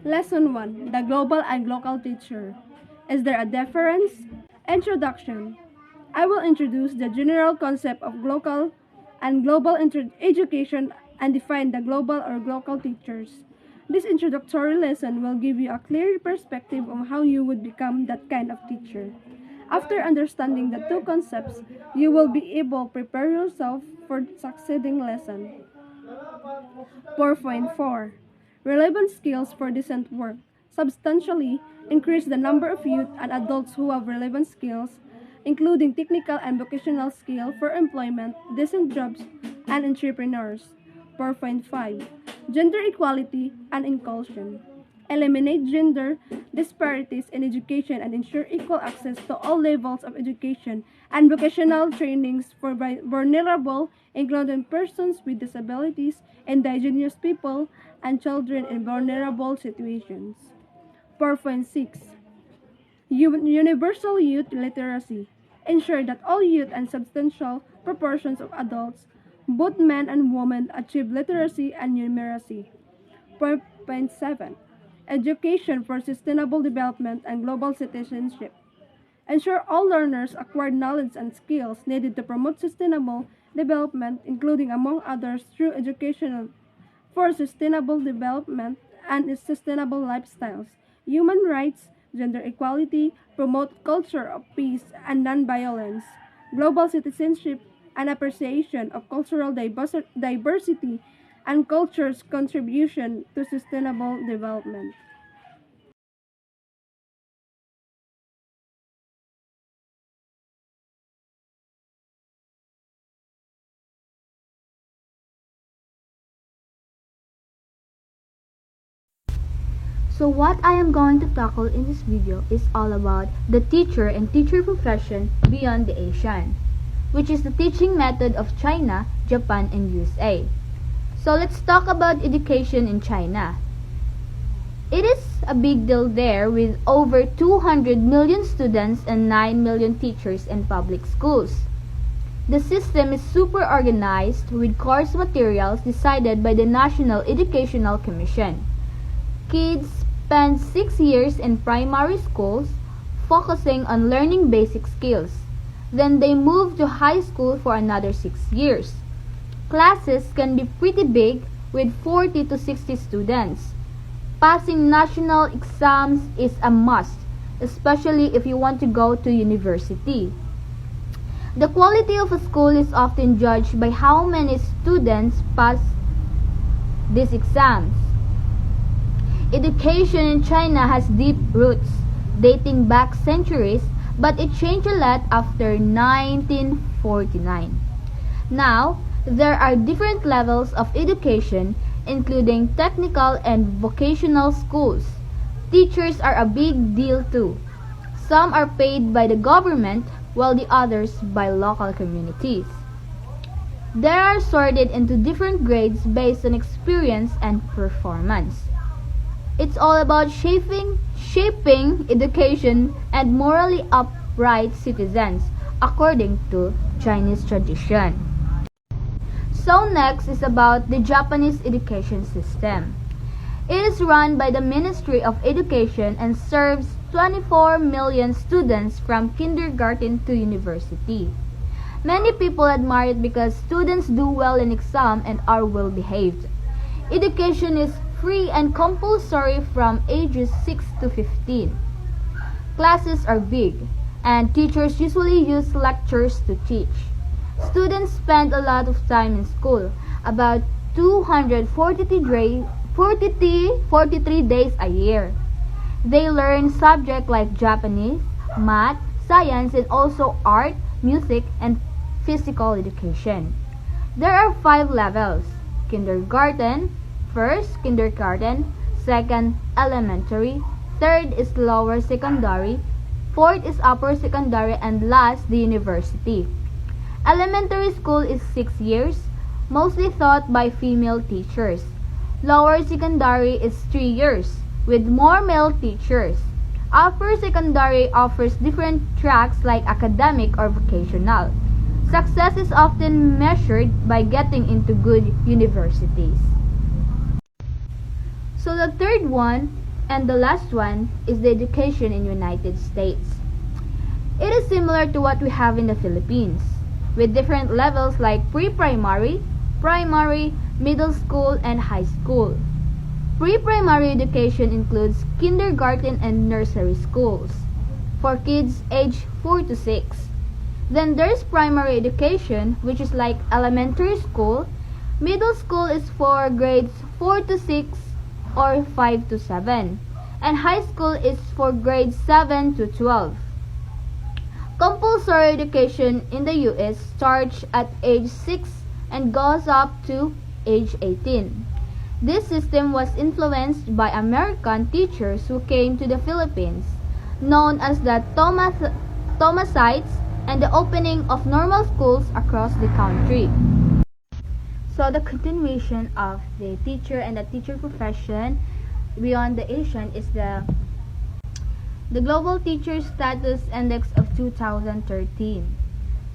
Lesson 1: The Global and Local Teacher. Is there a difference? Introduction. I will introduce the general concept of local and global education and define the global or local teachers. This introductory lesson will give you a clear perspective on how you would become that kind of teacher. After understanding the two concepts, you will be able to prepare yourself for the succeeding lesson. 4.4 Relevant skills for decent work. Substantially increase the number of youth and adults who have relevant skills, including technical and vocational skill for employment, decent jobs, and entrepreneurs. 4.5 Gender equality and inclusion. Eliminate gender disparities in education and ensure equal access to all levels of education and vocational trainings for vulnerable, including persons with disabilities, indigenous people, and children in vulnerable situations. 4.6 Universal youth literacy. Ensure that all youth and substantial proportions of adults, both men and women, achieve literacy and numeracy. 4.7 Education for sustainable development and global citizenship. Ensure all learners acquire knowledge and skills needed to promote sustainable development, including, among others, through education for sustainable development and sustainable lifestyles, human rights, gender equality, promote culture of peace and nonviolence, global citizenship, and appreciation of cultural diversity and culture's contribution to sustainable development. So what I am going to tackle in this video is all about the teacher and teacher profession beyond the Asian, which is the teaching method of China, Japan, and USA. So let's talk about education in China. It is a big deal there with over 200 million students and 9 million teachers in public schools. The system is super organized with course materials decided by the National Educational Commission. Kids spend 6 years in primary schools focusing on learning basic skills. Then they move to high school for another 6 years. Classes can be pretty big with 40 to 60 students. Passing national exams is a must, especially if you want to go to university. The quality of a school is often judged by how many students pass these exams. Education in China has deep roots, dating back centuries, but it changed a lot after 1949. Now, there are different levels of education, including technical and vocational schools. Teachers are a big deal too. Some are paid by the government, while the others by local communities. They are sorted into different grades based on experience and performance. It's all about shaping education and morally upright citizens according to Chinese tradition. So next is about the Japanese education system. It is run by the Ministry of Education and serves 24 million students from kindergarten to university. Many people admire it because students do well in exam and are well behaved. Education is free and compulsory from ages 6 to 15. Classes are big, and teachers usually use lectures to teach. Students spend a lot of time in school, about 243 days a year. They learn subjects like Japanese, math, science, and also art, music, and physical education. There are 5 levels: kindergarten, first kindergarten, second elementary, third is lower secondary, fourth is upper secondary, and last the university. Elementary school is 6 years, mostly taught by female teachers. Lower secondary is 3 years, with more male teachers. Upper secondary offers different tracks like academic or vocational. Success is often measured by getting into good universities. So the third one and the last one is the education in United States. It is similar to what we have in the Philippines, with different levels like pre-primary, primary, middle school, and high school. Pre-primary education includes kindergarten and nursery schools for kids aged 4 to 6. Then there's primary education, which is like elementary school. Middle school is for grades 4 to 6 or 5 to 7. And high school is for grades 7 to 12. Compulsory education in the US starts at age 6 and goes up to age 18. This system was influenced by American teachers who came to the Philippines, known as the Thomasites, and the opening of normal schools across the country. So the continuation of the teacher and the teacher profession beyond the Asian is the Global Teacher Status Index of 2013.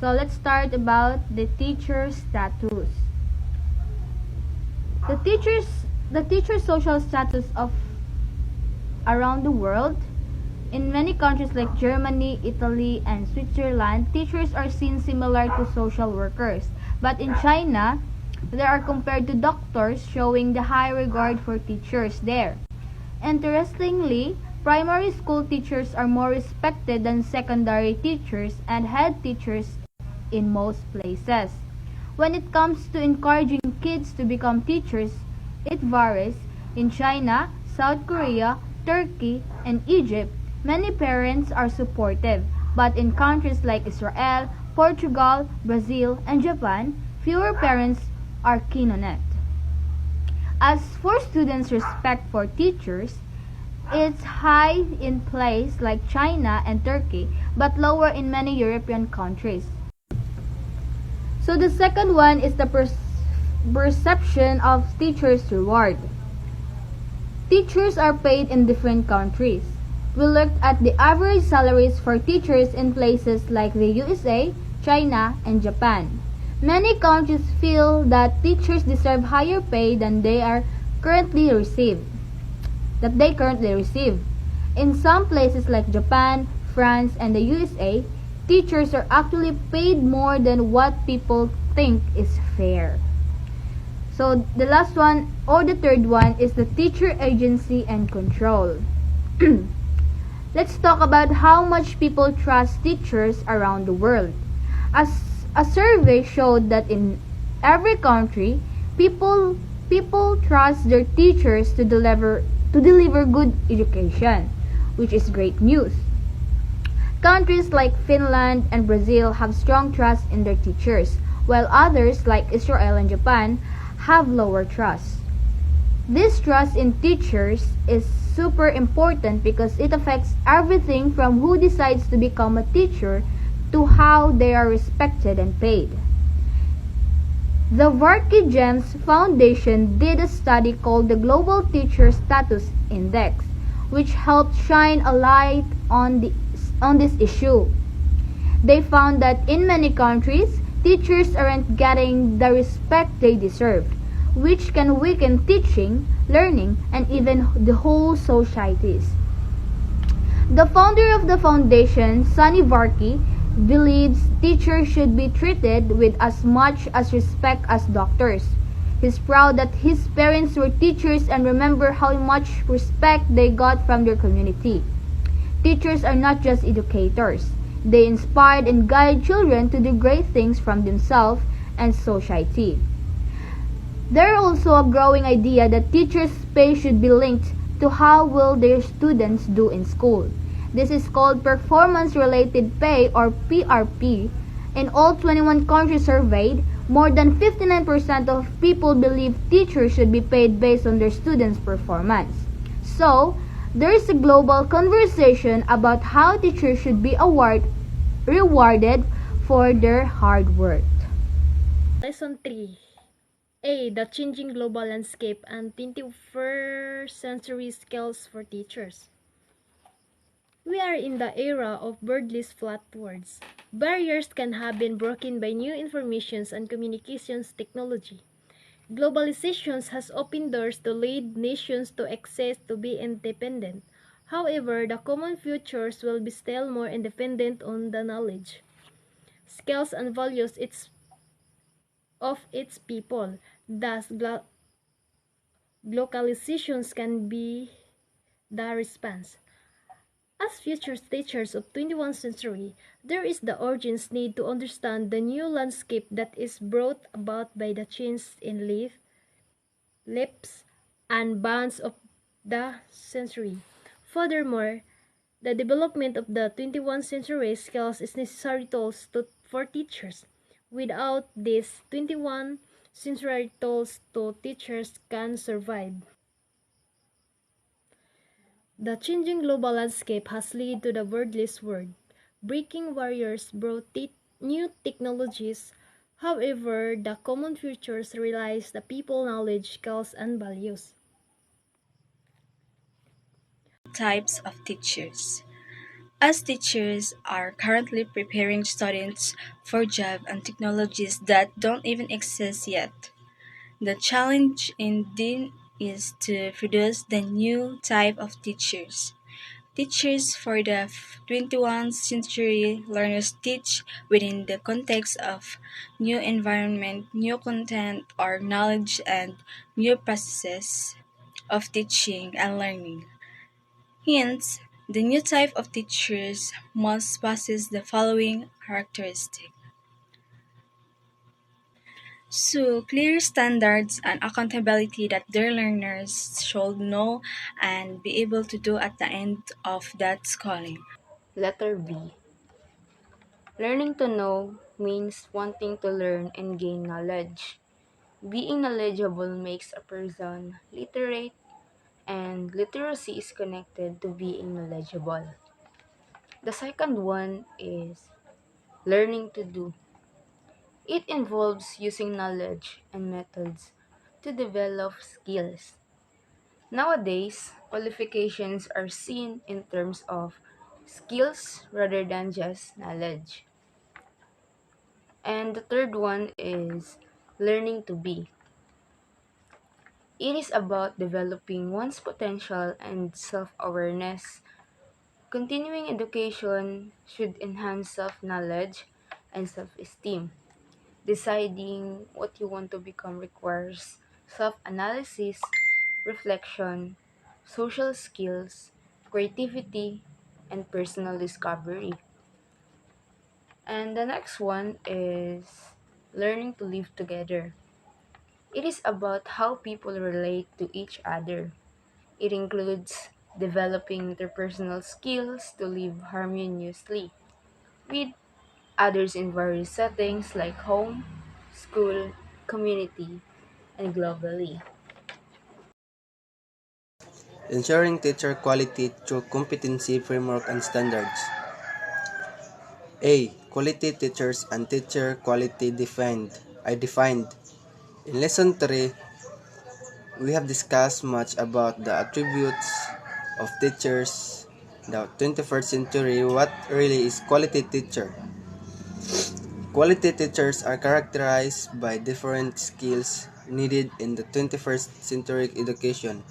So let's start about the teacher status. The teacher social status of around the world. In many countries like Germany, Italy, and Switzerland, teachers are seen similar to social workers. But in China, they are compared to doctors, showing the high regard for teachers there. Interestingly, primary school teachers are more respected than secondary teachers and head teachers in most places. When it comes to encouraging kids to become teachers, it varies. In China, South Korea, Turkey, and Egypt, many parents are supportive, but in countries like Israel, Portugal, Brazil, and Japan, fewer parents are keen on it. As for students' respect for teachers, it's high in places like China and Turkey, but lower in many European countries. So the second one is the perception of teachers' reward. Teachers are paid in different countries. We looked at the average salaries for teachers in places like the USA, China, and Japan. Many countries feel that teachers deserve higher pay than they currently receive. In some places like Japan, France, and the USA, teachers are actually paid more than what people think is fair. So the last one or the third one is the teacher agency and control. Let's talk about how much people trust teachers around the world. As a survey showed that in every country, people trust their teachers to deliver good education, which is great news. Countries like Finland and Brazil have strong trust in their teachers, while others like Israel and Japan have lower trust. This trust in teachers is super important because it affects everything from who decides to become a teacher to how they are respected and paid. The Varkey Gems Foundation did a study called the Global Teacher Status Index, which helped shine a light on this issue. They found that in many countries, teachers aren't getting the respect they deserve, which can weaken teaching, learning, and even the whole societies. The founder of the foundation, Sunny Varkey, believes teachers should be treated with as much as respect as doctors. He's proud that his parents were teachers and remember how much respect they got from their community. Teachers are not just educators. They inspire and guide children to do great things from themselves and society. There is also a growing idea that teachers' pay should be linked to how well their students do in school. This is called performance-related pay or PRP. In all 21 countries surveyed, more than 59% of people believe teachers should be paid based on their students' performance. So, there is a global conversation about how teachers should be rewarded for their hard work. Lesson 3. A. The changing global landscape and 21st century skills for teachers. We are in the era of wordless flat words. Barriers can have been broken by new informations and communications technology. Globalization has opened doors to lead nations to access to be independent. However, the common futures will be still more independent on the knowledge, skills, and values of its people. Thus, globalizations can be the response. As future teachers of 21st century, there is the urgent need to understand the new landscape that is brought about by the change in lips, and bounds of the century. Furthermore, the development of the 21st century skills is necessary tools for teachers. Without these 21st century tools to teachers can survive. The changing global landscape has led to the wordless world. Breaking barriers brought new technologies. However, the common futures relies the people knowledge, skills, and values. Types of teachers. As teachers are currently preparing students for jobs and technologies that don't even exist yet, the challenge indeed is to produce the new type of teachers. Teachers for the 21st century learners teach within the context of new environment, new content or knowledge and new processes of teaching and learning. Hence, the new type of teachers must possess the following characteristics. So, clear standards and accountability that their learners should know and be able to do at the end of that schooling. Letter B. Learning to know means wanting to learn and gain knowledge. Being knowledgeable makes a person literate, and literacy is connected to being knowledgeable. The second one is learning to do. It involves using knowledge and methods to develop skills. Nowadays, qualifications are seen in terms of skills rather than just knowledge. And the third one is learning to be. It is about developing one's potential and self awareness. Continuing education should enhance self knowledge and self esteem. Deciding what you want to become requires self analysis, reflection, social skills, creativity, and personal discovery. And the next one is learning to live together. It is about how people relate to each other. It includes developing interpersonal skills to live harmoniously with others in various settings like home, school, community, and globally. Ensuring teacher quality through competency framework and standards. A. Quality teachers and teacher quality defined. I defined. In lesson 3, we have discussed much about the attributes of teachers. The 21st century, what really is quality teacher? Quality teachers are characterized by different skills needed in the 21st century education.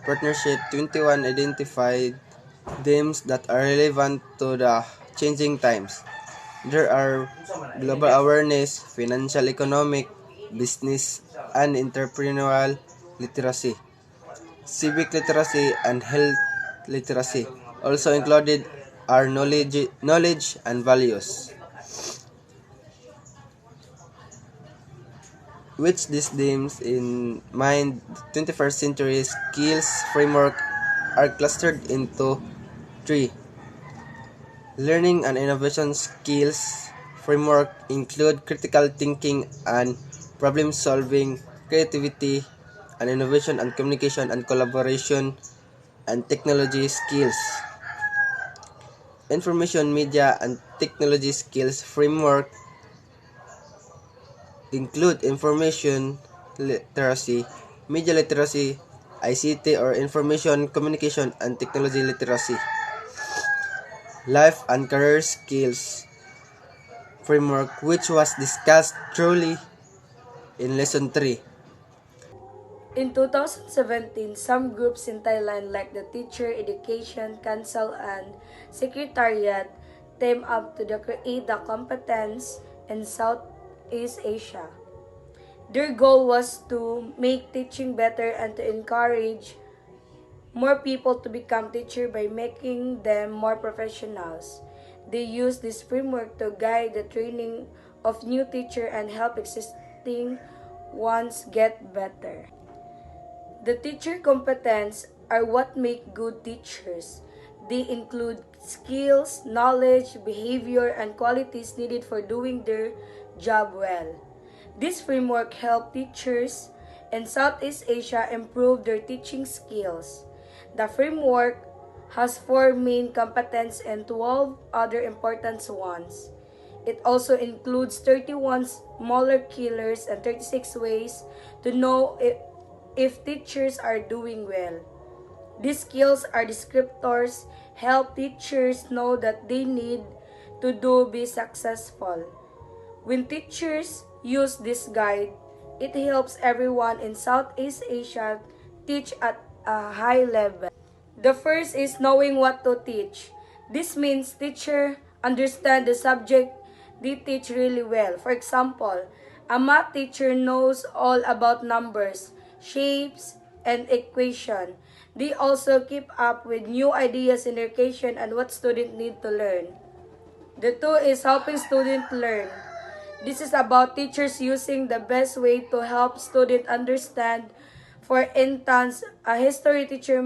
Partnership 21 identified themes that are relevant to the changing times. There are global awareness, financial economic, business and entrepreneurial literacy, civic literacy, and health literacy. Also included are knowledge and values, which these themes in mind 21st century skills framework are clustered into three. Learning and innovation skills framework include critical thinking and problem solving, creativity and innovation and communication and collaboration and technology skills. Information media and technology skills framework include information literacy, media literacy, ICT or information communication and technology literacy. Life and career skills framework which was discussed thoroughly in lesson 3. In 2017, some groups in Thailand like the Teacher Education Council and Secretariat teamed up to create the competence in Southeast Asia. Their goal was to make teaching better and to encourage more people to become teachers by making them more professionals. They use this framework to guide the training of new teachers and help existing ones get better. The teacher competence are what make good teachers. They include skills, knowledge, behavior, and qualities needed for doing their job well. This framework helps teachers in Southeast Asia improve their teaching skills. The framework has 4 main competences and 12 other important ones. It also includes 31 smaller killers and 36 ways to know if teachers are doing well. These skills are descriptors, help teachers know that they need to do be successful. When teachers use this guide, it helps everyone in Southeast Asia teach at a high level. The first is knowing what to teach. This means teacher understand the subject they teach really well. For example, a math teacher knows all about numbers, shapes, and equation. They also keep up with new ideas in education and what students need to learn. The two is helping students learn. This is about teachers using the best way to help students understand. For instance, a history teacher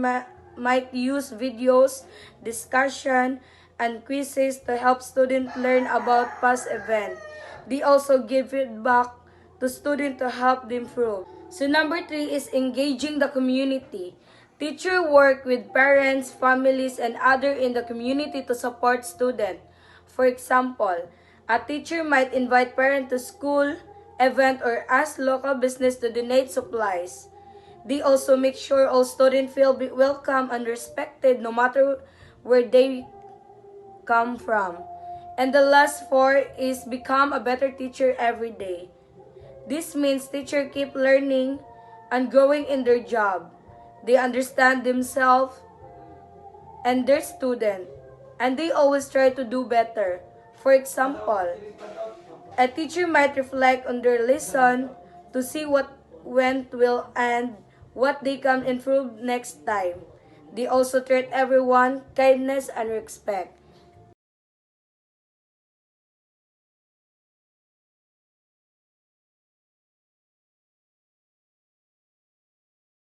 might use videos, discussion, and quizzes to help students learn about past events. They also give feedback to students to help them improve. So number 3 is engaging the community. Teachers work with parents, families, and others in the community to support students. For example, a teacher might invite parents to school event or ask local business to donate supplies. They also make sure all students feel welcome and respected no matter where they come from. And the last 4 is become a better teacher every day. This means teachers keep learning and growing in their job. They understand themselves and their student, and they always try to do better. For example, a teacher might reflect on their lesson to see what went well and what they can improve next time. They also treat everyone kindness and respect.